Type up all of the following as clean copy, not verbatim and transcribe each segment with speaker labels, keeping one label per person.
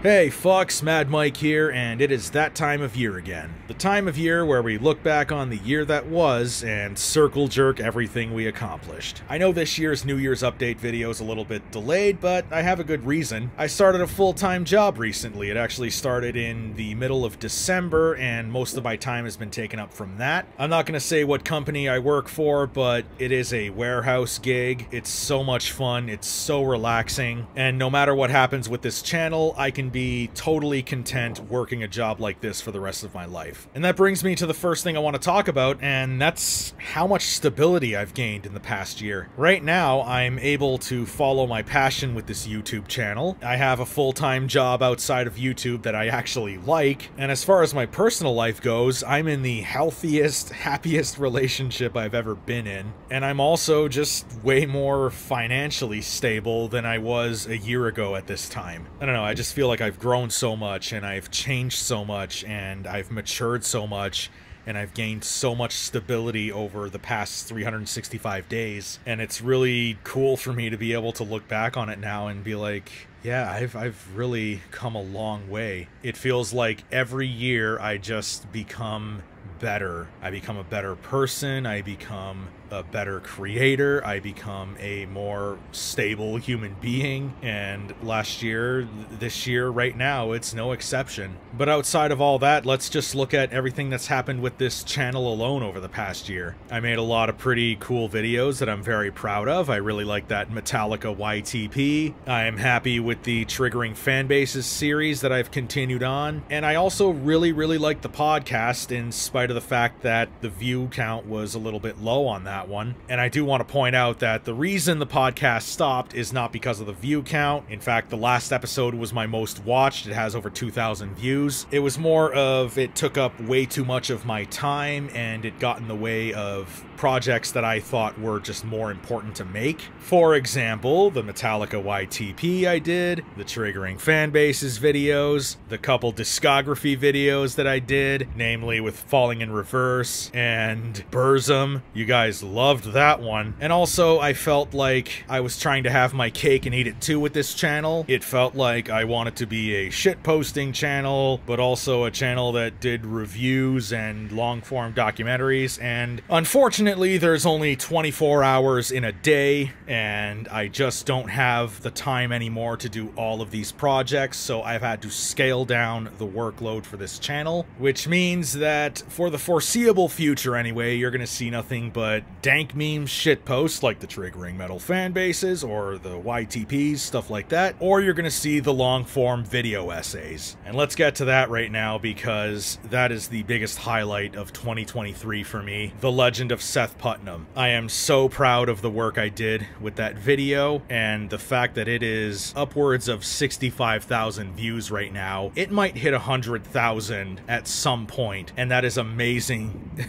Speaker 1: Hey fucks, Mad Mike here, and it is that time of year again. The time of year where we look back on the year that was and circle jerk everything we accomplished. I know this year's New Year's update video is a little bit delayed, but I have a good reason. I started a full-time job recently. It actually started in the middle of December, and most of my time has been taken up from that. I'm not going to say what company I work for, but it is a warehouse gig. It's so much fun, it's so relaxing, and no matter what happens with this channel, I can be totally content working a job like this for the rest of my life. And that brings me to the first thing I want to talk about, and that's how much stability I've gained in the past year. Right now, I'm able to follow my passion with this YouTube channel. I have a full-time job outside of YouTube that I actually like, and as far as my personal life goes, I'm in the healthiest, happiest relationship I've ever been in, and I'm also just way more financially stable than I was a year ago at this time. I don't know, I just feel like I've grown so much, and I've changed so much, and I've matured so much, and I've gained so much stability over the past 365 days, and it's really cool for me to be able to look back on it now and be like, yeah, I've really come a long way. It feels like every year I just become better. I become a better person, I become a better creator, I become a more stable human being, and last year, this year, right now, it's no exception. But outside of all that, let's just look at everything that's happened with this channel alone over the past year. I made a lot of pretty cool videos that I'm very proud of. I really like that Metallica YTP. I am happy with the Triggering Fanbases series that I've continued on, and I also really like the podcast in spite of the fact that the view count was a little bit low on that one. And I do want to point out that the reason the podcast stopped is not because of the view count. In fact, the last episode was my most watched. It has over 2,000 views. It was more of it took up way too much of my time, and it got in the way of projects that I thought were just more important to make. For example, the Metallica YTP I did, the Triggering Fanbases videos, the couple discography videos that I did, namely with Falling in Reverse and Burzum. You guys loved that one. And also, I felt like I was trying to have my cake and eat it too with this channel. It felt like I wanted to be a shitposting channel, but also a channel that did reviews and long-form documentaries, and unfortunately, there's only 24 hours in a day, and I just don't have the time anymore to do all of these projects, so I've had to scale down the workload for this channel, which means that for the foreseeable future anyway, you're gonna see nothing but dank meme shitposts like the Triggering Metal Fanbases or the YTPs, stuff like that, or you're gonna see the long-form video essays. And let's get to that right now, because that is the biggest highlight of 2023 for me, The Legend of Seth Putnam. I am so proud of the work I did with that video, and the fact that it is upwards of 65,000 views right now. It might hit 100,000 at some point, and that is amazing.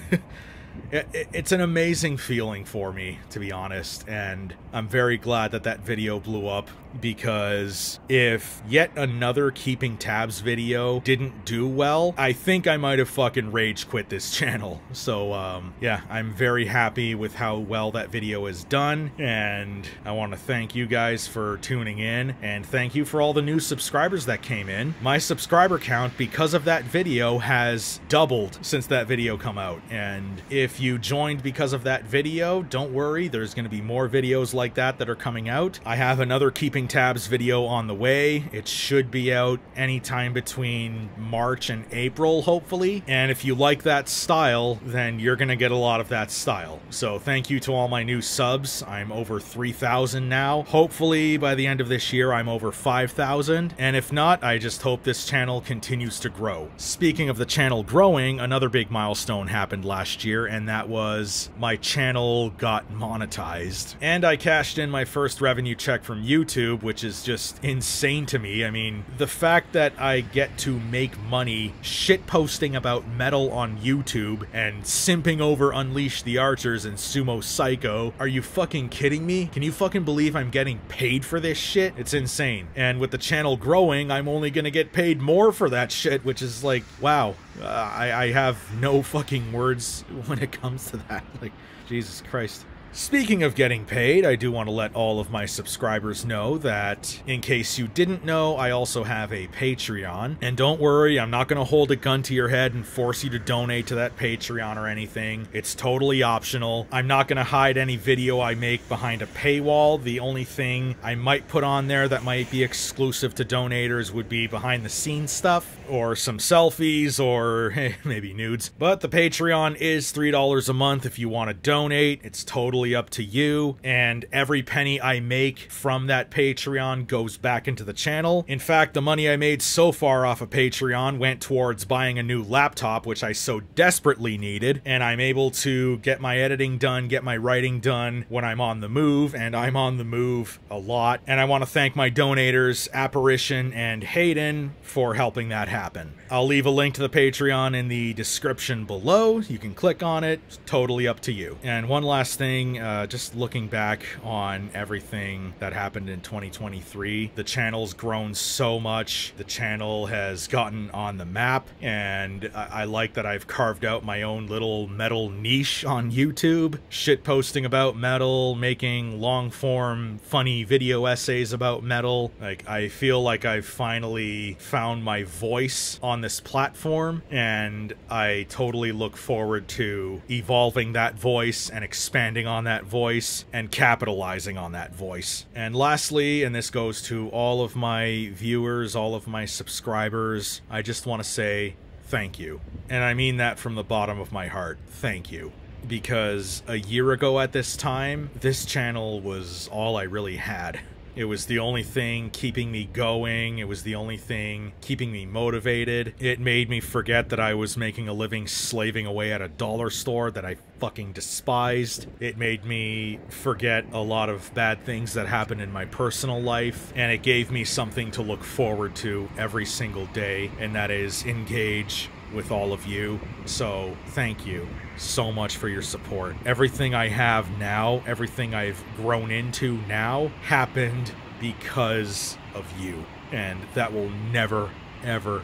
Speaker 1: It's an amazing feeling for me, to be honest, and I'm very glad that that video blew up, because if yet another Keeping Tabs video didn't do well, I think I might have fucking rage quit this channel. So, yeah, I'm very happy with how well that video is done, and I want to thank you guys for tuning in, and thank you for all the new subscribers that came in. My subscriber count, because of that video, has doubled since that video come out, and if you joined because of that video, don't worry, there's going to be more videos like that that are coming out. I have another Keeping Tabs video on the way. It should be out anytime between March and April, hopefully. And if you like that style, then you're gonna get a lot of that style. So thank you to all my new subs. I'm over 3,000 now. Hopefully by the end of this year, I'm over 5,000. And if not, I just hope this channel continues to grow. Speaking of the channel growing, another big milestone happened last year, and that was my channel got monetized. And I cashed in my first revenue check from YouTube, which is just insane to me. I mean, the fact that I get to make money shitposting about metal on YouTube and simping over Unleash the Archers and Sumo Psycho, are you fucking kidding me? Can you fucking believe I'm getting paid for this shit? It's insane. And with the channel growing, I'm only gonna get paid more for that shit, which is like, wow. I have no fucking words when it comes to that. Like, Jesus Christ. Speaking of getting paid, I do want to let all of my subscribers know that, in case you didn't know, I also have a Patreon. And don't worry, I'm not going to hold a gun to your head and force you to donate to that Patreon or anything. It's totally optional. I'm not going to hide any video I make behind a paywall. The only thing I might put on there that might be exclusive to donators would be behind the scenes stuff, or some selfies, or hey, maybe nudes. But the Patreon is $3 a month if you want to donate. It's totally up to you, and every penny I make from that Patreon goes back into the channel. In fact, the money I made so far off of Patreon went towards buying a new laptop, which I so desperately needed, and I'm able to get my editing done, get my writing done when I'm on the move, and I'm on the move a lot. And I want to thank my donators, Apparition and Hayden, for helping that happen. I'll leave a link to the Patreon in the description below. You can click on it. It's totally up to you. And one last thing, just looking back on everything that happened in 2023, the channel's grown so much. The channel has gotten on the map, and I like that I've carved out my own little metal niche on YouTube, shit posting about metal, making long-form funny video essays about metal. Like, I feel like I've finally found my voice on this platform, and I totally look forward to evolving that voice and expanding on that voice and capitalizing on that voice. And lastly, and this goes to all of my viewers, all of my subscribers, I just want to say thank you. And I mean that from the bottom of my heart. Thank you. Because a year ago at this time, this channel was all I really had. It was the only thing keeping me going. It was the only thing keeping me motivated. It made me forget that I was making a living slaving away at a dollar store that I fucking despised. It made me forget a lot of bad things that happened in my personal life, and it gave me something to look forward to every single day, and that is engage with all of you. So thank you so much for your support. Everything I have now, everything I've grown into now, happened because of you, and that will never, ever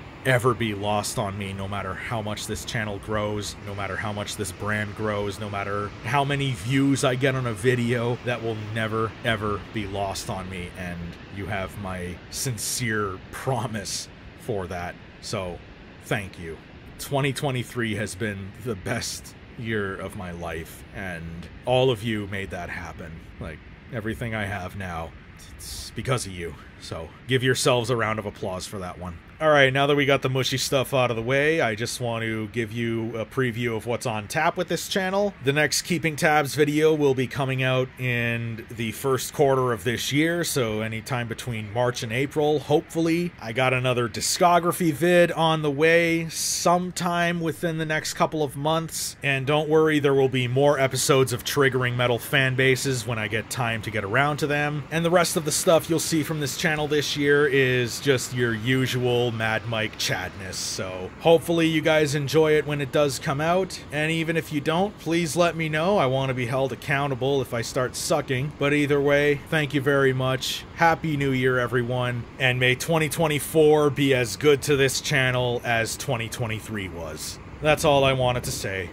Speaker 1: be lost on me, no matter how much this channel grows, no matter how much this brand grows, no matter how many views I get on a video. That will never, ever be lost on me, and you have my sincere promise for that. So thank you. 2023 has been the best year of my life, and all of you made that happen. Like, everything I have now, it's because of you. So give yourselves a round of applause for that one. Alright, now that we got the mushy stuff out of the way, I just want to give you a preview of what's on tap with this channel. The next Keeping Tabs video will be coming out in the first quarter of this year, so anytime between March and April, hopefully. I got another discography vid on the way sometime within the next couple of months, and don't worry, there will be more episodes of Triggering Metal fan bases when I get time to get around to them. And the rest of the stuff you'll see from this channel this year is just your usual Mad Mike Chadness, so hopefully you guys enjoy it when it does come out, and even if you don't, please let me know. I want to be held accountable if I start sucking. But either way, thank you very much. Happy New Year, everyone, and may 2024 be as good to this channel as 2023 was. That's all I wanted to say.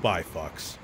Speaker 1: Bye, fucks.